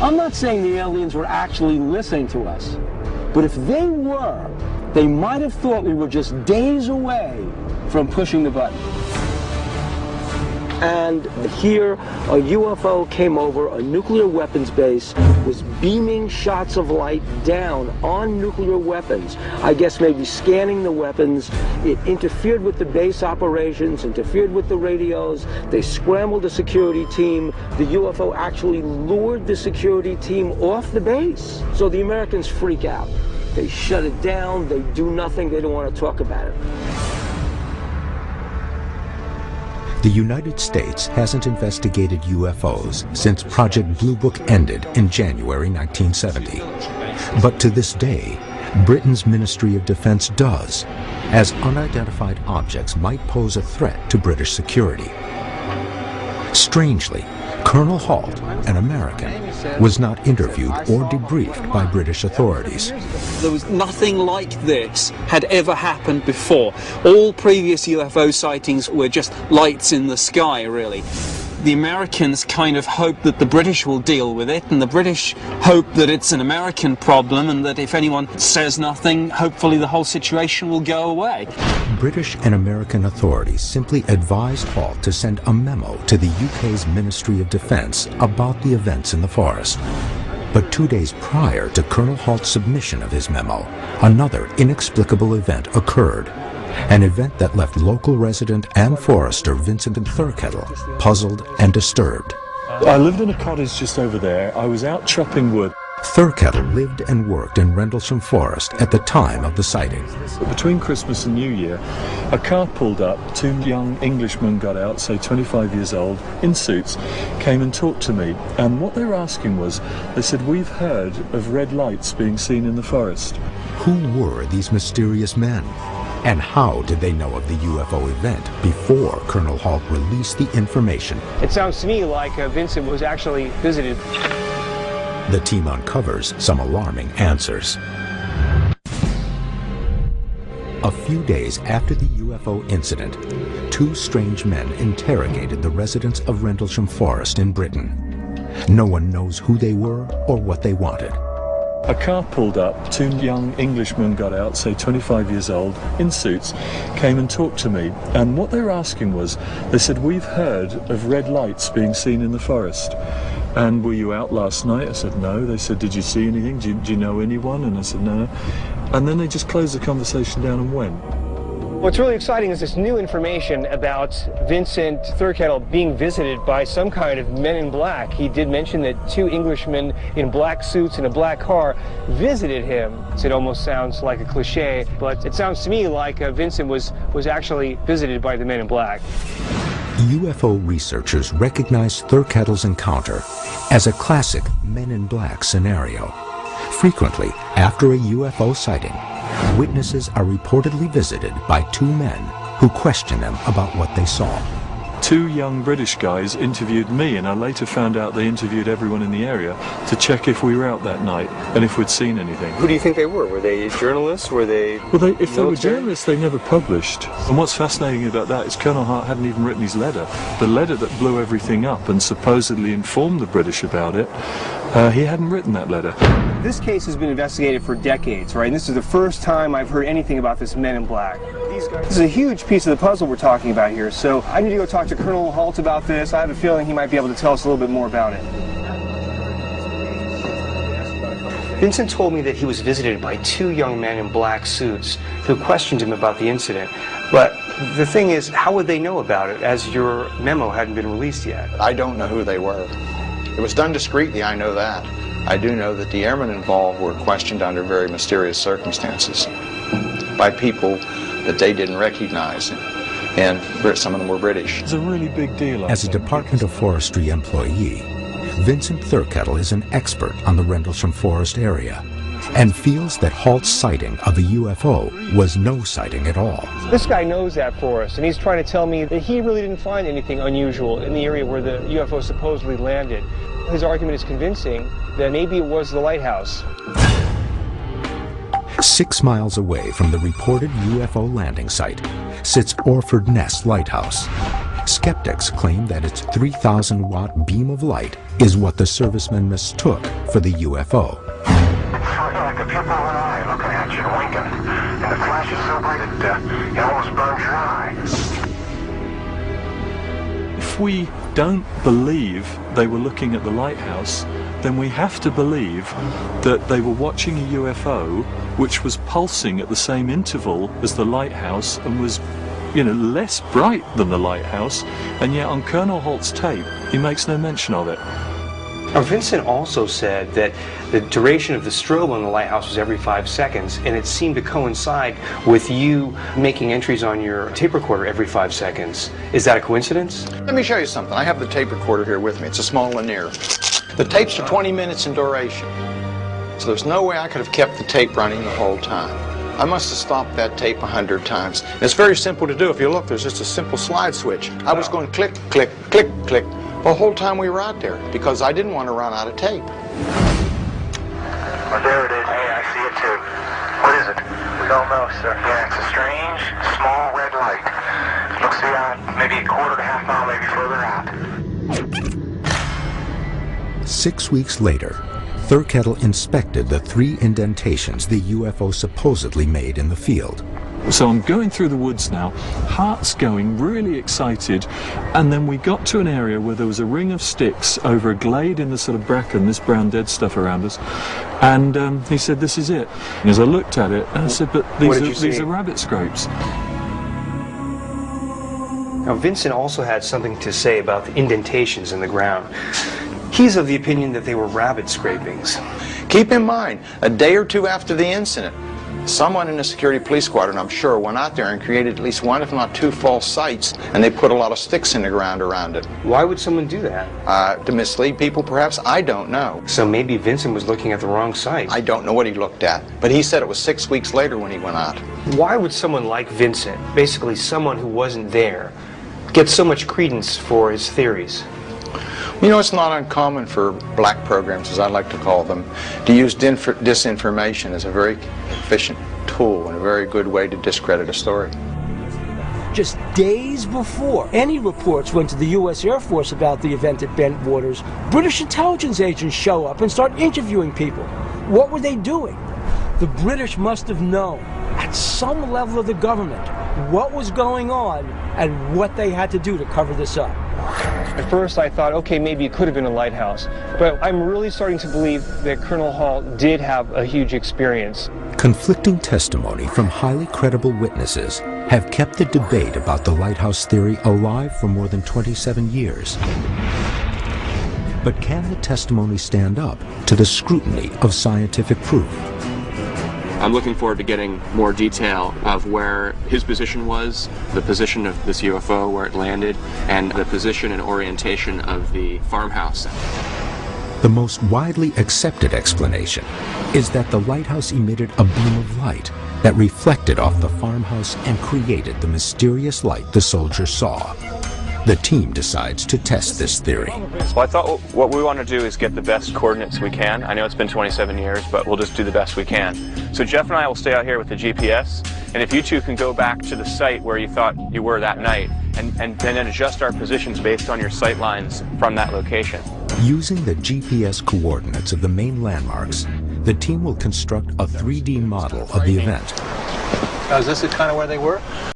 I'm not saying the aliens were actually listening to us, but if they were, they might have thought we were just days away from pushing the button. And here, a UFO came over a nuclear weapons base, was beaming shots of light down on nuclear weapons. I guess maybe scanning the weapons. It interfered with the base operations, interfered with the radios. They scrambled the security team. The UFO actually lured the security team off the base. So the Americans freak out. They shut it down. They do nothing. They don't want to talk about it. The United States hasn't investigated UFOs since Project Blue Book ended in January 1970. But to this day, Britain's Ministry of Defense does, as unidentified objects might pose a threat to British security. Strangely, Colonel Halt, an American, was not interviewed or debriefed by British authorities. There was nothing like this had ever happened before. All previous UFO sightings were just lights in the sky, really. The Americans kind of hope that the British will deal with it, and the British hope that it's an American problem, and that if anyone says nothing, hopefully the whole situation will go away. British and American authorities simply advised Halt to send a memo to the UK's Ministry of Defence about the events in the forest. But 2 days prior to Colonel Halt's submission of his memo, another inexplicable event occurred. An event that left local resident and forester Vincent Thurkettle puzzled and disturbed. I lived in a cottage just over there. I was out chopping wood. Thurkettle lived and worked in Rendlesham Forest at the time of the sighting. Between Christmas and New Year, a car pulled up. 2 young Englishmen got out, say 25 years old, in suits, came and talked to me. And what they were asking was, they said, "We've heard of red lights being seen in the forest." Who were these mysterious men? And how did they know of the UFO event before Colonel Halt released the information? It sounds to me like Vincent was actually visited. The team uncovers some alarming answers. A few days after the UFO incident, 2 strange men interrogated the residents of Rendlesham Forest in Britain. No one knows who they were or what they wanted. A car pulled up. 2 young Englishmen got out, say 25 years old, in suits, came and talked to me. And what they were asking was, they said, "We've heard of red lights being seen in the forest. And were you out last night?" I said, "No." They said, "Did you see anything? Do you know anyone?" And I said, "No." And then they just closed the conversation down and went. What's really exciting is this new information about Vincent Thurkettle being visited by some kind of men in black. He did mention that 2 Englishmen in black suits in a black car visited him. It almost sounds like a cliche, but it sounds to me like Vincent was actually visited by the men in black. UFO researchers recognize Thurkettle's encounter as a classic Men in Black scenario. Frequently, after a UFO sighting, witnesses are reportedly visited by 2 men who question them about what they saw. 2 young British guys interviewed me, and I later found out they interviewed everyone in the area to check if we were out that night and if we'd seen anything. Who do you think they were? Were they journalists? Were they... Well, if they were journalists, they never published. And what's fascinating about that is Colonel Hart hadn't even written his letter. The letter that blew everything up and supposedly informed the British about it, he hadn't written that letter. This case has been investigated for decades, right? And this is the first time I've heard anything about this Men in Black. This is a huge piece of the puzzle we're talking about here, so I need to go talk to Colonel Halt about this. I have a feeling he might be able to tell us a little bit more about it. Vincent told me that he was visited by 2 young men in black suits who questioned him about the incident. But the thing is, how would they know about it, as your memo hadn't been released yet? I don't know who they were. It was done discreetly, I know that. I do know that the airmen involved were questioned under very mysterious circumstances by people that they didn't recognize, and some of them were British. It's a really big deal. As a Department of Forestry employee, Vincent Thurkettle is an expert on the Rendlesham Forest area and feels that Halt's sighting of a UFO was no sighting at all. This guy knows that forest, and he's trying to tell me that he really didn't find anything unusual in the area where the UFO supposedly landed. His argument is convincing that maybe it was the lighthouse. 6 miles away from the reported UFO landing site sits Orford Ness Lighthouse. skeptics claim that its 3,000-watt beam of light is what the servicemen mistook for the UFO. It's sort of like a pupil of an eye looking at you, winking, and the flash is so bright it almost burns your eye. If we don't believe they were looking at the lighthouse, then we have to believe that they were watching a UFO which was pulsing at the same interval as the lighthouse and was, less bright than the lighthouse, and yet on Colonel Holt's tape, he makes no mention of it. Now, Vincent also said that the duration of the strobe on the lighthouse was every 5 seconds, and it seemed to coincide with you making entries on your tape recorder every 5 seconds. Is that a coincidence? Let me show you something. I have the tape recorder here with me. It's a small linear. The tapes are 20 minutes in duration, so there's no way I could have kept the tape running the whole time. I must have stopped that tape 100 times. And it's very simple to do. If you look, there's just a simple slide switch. I was going click, click, click, click the whole time we were out there because I didn't want to run out of tape. Well, there it is. Hey, I see it too. What is it? We don't know, sir. Yeah, it's a strange, small red light. It looks to be out maybe a quarter to half mile, maybe further out. 6 weeks later, Thurkettle inspected the 3 indentations the UFO supposedly made in the field. So I'm going through the woods now, heart's going, really excited, and then we got to an area where there was a ring of sticks over a glade in the sort of bracken, this brown dead stuff around us, and he said, this is it. And as I looked at it, I said, but these are rabbit scrapes. Now, Vincent also had something to say about the indentations in the ground. He's of the opinion that they were rabbit scrapings. Keep in mind, a day or two after the incident, someone in the security police squadron, I'm sure, went out there and created at least 1, if not 2 false sites, and they put a lot of sticks in the ground around it. Why would someone do that? To mislead people, perhaps? I don't know. So maybe Vincent was looking at the wrong site. I don't know what he looked at, but he said it was 6 weeks later when he went out. Why would someone like Vincent, basically someone who wasn't there, get so much credence for his theories? It's not uncommon for black programs, as I like to call them, to use disinformation as a very efficient tool and a very good way to discredit a story. Just days before any reports went to the U.S. Air Force about the event at Bent Waters, British intelligence agents show up and start interviewing people. What were they doing? The British must have known, at some level of the government, what was going on and what they had to do to cover this up. At first I thought, okay, maybe it could have been a lighthouse, but I'm really starting to believe that Colonel Halt did have a huge experience. Conflicting testimony from highly credible witnesses have kept the debate about the lighthouse theory alive for more than 27 years. But can the testimony stand up to the scrutiny of scientific proof? I'm looking forward to getting more detail of where his position was, the position of this UFO, where it landed, and the position and orientation of the farmhouse. The most widely accepted explanation is that the lighthouse emitted a beam of light that reflected off the farmhouse and created the mysterious light the soldiers saw. The team decides to test this theory. Well, I thought what we want to do is get the best coordinates we can. I know it's been 27 years, but we'll just do the best we can. So Jeff and I will stay out here with the GPS, and if you two can go back to the site where you thought you were that night, and then adjust our positions based on your sight lines from that location. Using the GPS coordinates of the main landmarks, the team will construct a 3D model of the event. Now, is this kind of where they were?